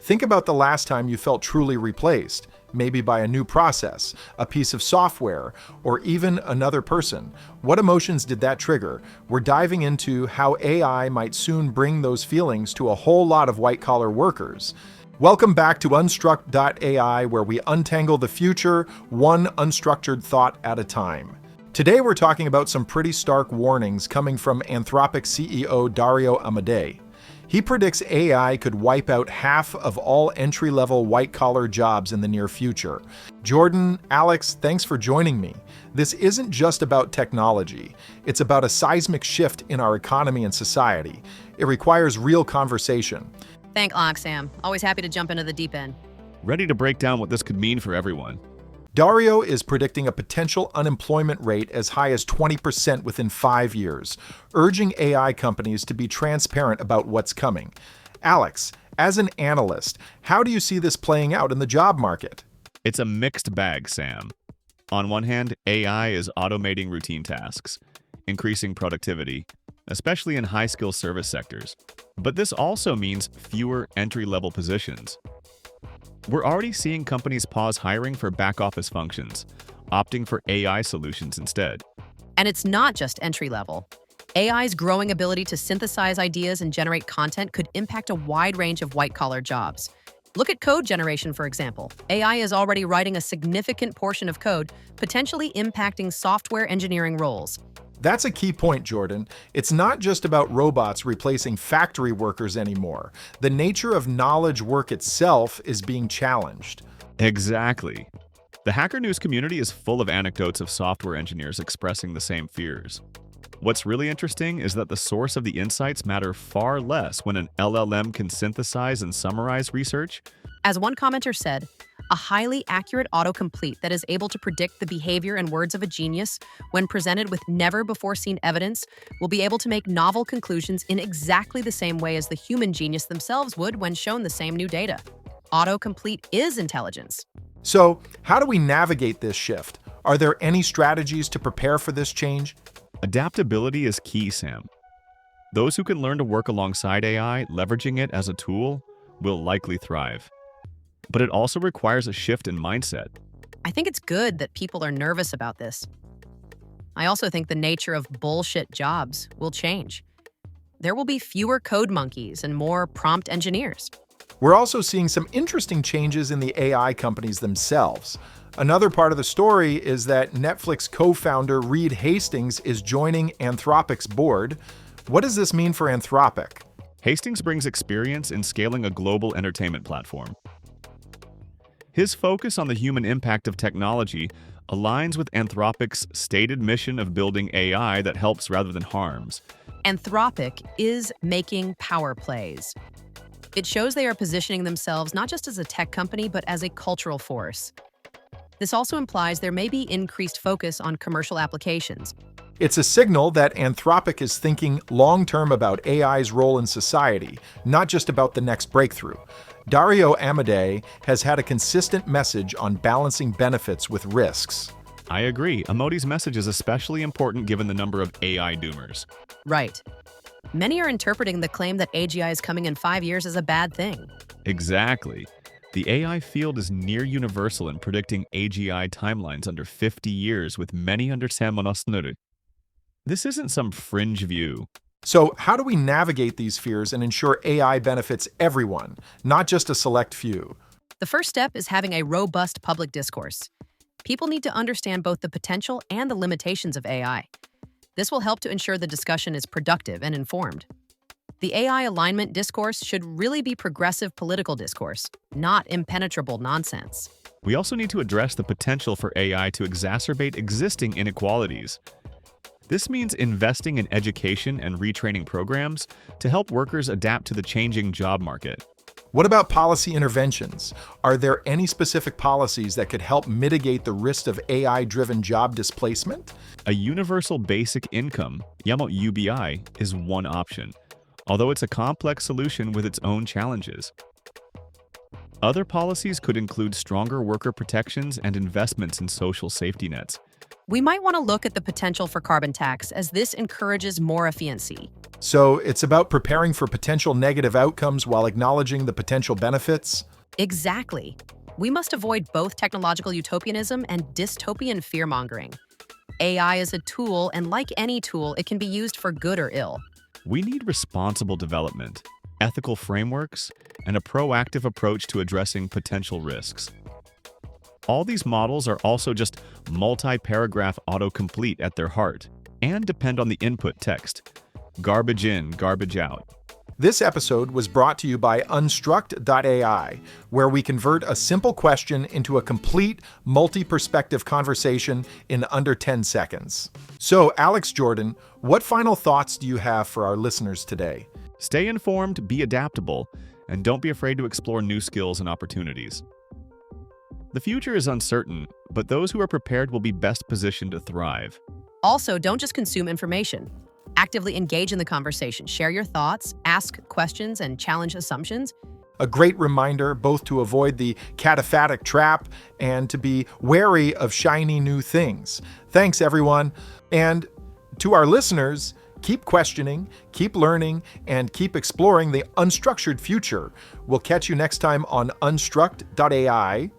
Think about the last time you felt truly replaced, maybe by a new process, a piece of software, or even another person. What emotions did that trigger? We're diving into how AI might soon bring those feelings to a whole lot of white-collar workers. Welcome back to Unstruct.ai, where we untangle the future, one unstructured thought at a time. Today we're talking about some pretty stark warnings coming from Anthropic CEO Dario Amodei. He predicts AI could wipe out half of all entry-level white-collar jobs in the near future. Jordan, Alex, thanks for joining me. This isn't just about technology. It's about a seismic shift in our economy and society. It requires real conversation. Thanks, Alex, Sam. Always happy to jump into the deep end. Ready to break down what this could mean for everyone. Dario is predicting a potential unemployment rate as high as 20% within 5 years, urging AI companies to be transparent about what's coming. Alex, as an analyst, how do you see this playing out in the job market? It's a mixed bag, Sam. On one hand, AI is automating routine tasks, increasing productivity, especially in high-skill service sectors. But this also means fewer entry-level positions. We're already seeing companies pause hiring for back-office functions, opting for AI solutions instead. And it's not just entry level. AI's growing ability to synthesize ideas and generate content could impact a wide range of white-collar jobs. Look at code generation, for example. AI is already writing a significant portion of code, potentially impacting software engineering roles. That's a key point, Jordan. It's not just about robots replacing factory workers anymore. The nature of knowledge work itself is being challenged. Exactly. The Hacker News community is full of anecdotes of software engineers expressing the same fears. What's really interesting is that the source of the insights matter far less when an LLM can synthesize and summarize research. As one commenter said, a highly accurate autocomplete that is able to predict the behavior and words of a genius, when presented with never-before-seen evidence, will be able to make novel conclusions in exactly the same way as the human genius themselves would when shown the same new data. Autocomplete is intelligence. So, how do we navigate this shift? Are there any strategies to prepare for this change? Adaptability is key, Sam. Those who can learn to work alongside AI, leveraging it as a tool, will likely thrive. But it also requires a shift in mindset. I think it's good that people are nervous about this. I also think the nature of bullshit jobs will change. There will be fewer code monkeys and more prompt engineers. We're also seeing some interesting changes in the AI companies themselves. Another part of the story is that Netflix co-founder Reed Hastings is joining Anthropic's board. What does this mean for Anthropic? Hastings brings experience in scaling a global entertainment platform. His focus on the human impact of technology aligns with Anthropic's stated mission of building AI that helps rather than harms. Anthropic is making power plays. It shows they are positioning themselves not just as a tech company, but as a cultural force. This also implies there may be increased focus on commercial applications. It's a signal that Anthropic is thinking long-term about AI's role in society, not just about the next breakthrough. Dario Amodei has had a consistent message on balancing benefits with risks. I agree. Amodei's message is especially important given the number of AI doomers. Right. Many are interpreting the claim that AGI is coming in 5 years as a bad thing. Exactly. The AI field is near universal in predicting AGI timelines under 50 years, with many under Samonosnuru. This isn't some fringe view. So how do we navigate these fears and ensure AI benefits everyone, not just a select few? The first step is having a robust public discourse. People need to understand both the potential and the limitations of AI. This will help to ensure the discussion is productive and informed. The AI alignment discourse should really be progressive political discourse, not impenetrable nonsense. We also need to address the potential for AI to exacerbate existing inequalities. This means investing in education and retraining programs to help workers adapt to the changing job market. What about policy interventions? Are there any specific policies that could help mitigate the risk of AI-driven job displacement? A universal basic income, UBI, is one option, although it's a complex solution with its own challenges. Other policies could include stronger worker protections and investments in social safety nets. We might want to look at the potential for carbon tax, as this encourages more efficiency. So it's about preparing for potential negative outcomes while acknowledging the potential benefits? Exactly. We must avoid both technological utopianism and dystopian fear-mongering. AI is a tool, and like any tool, it can be used for good or ill. We need responsible development, ethical frameworks, and a proactive approach to addressing potential risks. All these models are also just multi-paragraph autocomplete at their heart and depend on the input text. Garbage in, garbage out. This episode was brought to you by Unstruct.ai, where we convert a simple question into a complete, multi-perspective conversation in under 10 seconds. So, Alex, Jordan, what final thoughts do you have for our listeners today? Stay informed, be adaptable, and don't be afraid to explore new skills and opportunities. The future is uncertain, but those who are prepared will be best positioned to thrive. Also, don't just consume information. Actively engage in the conversation. Share your thoughts, ask questions, and challenge assumptions. A great reminder both to avoid the cataphatic trap and to be wary of shiny new things. Thanks, everyone. And to our listeners, keep questioning, keep learning, and keep exploring the unstructured future. We'll catch you next time on Unstruct.ai.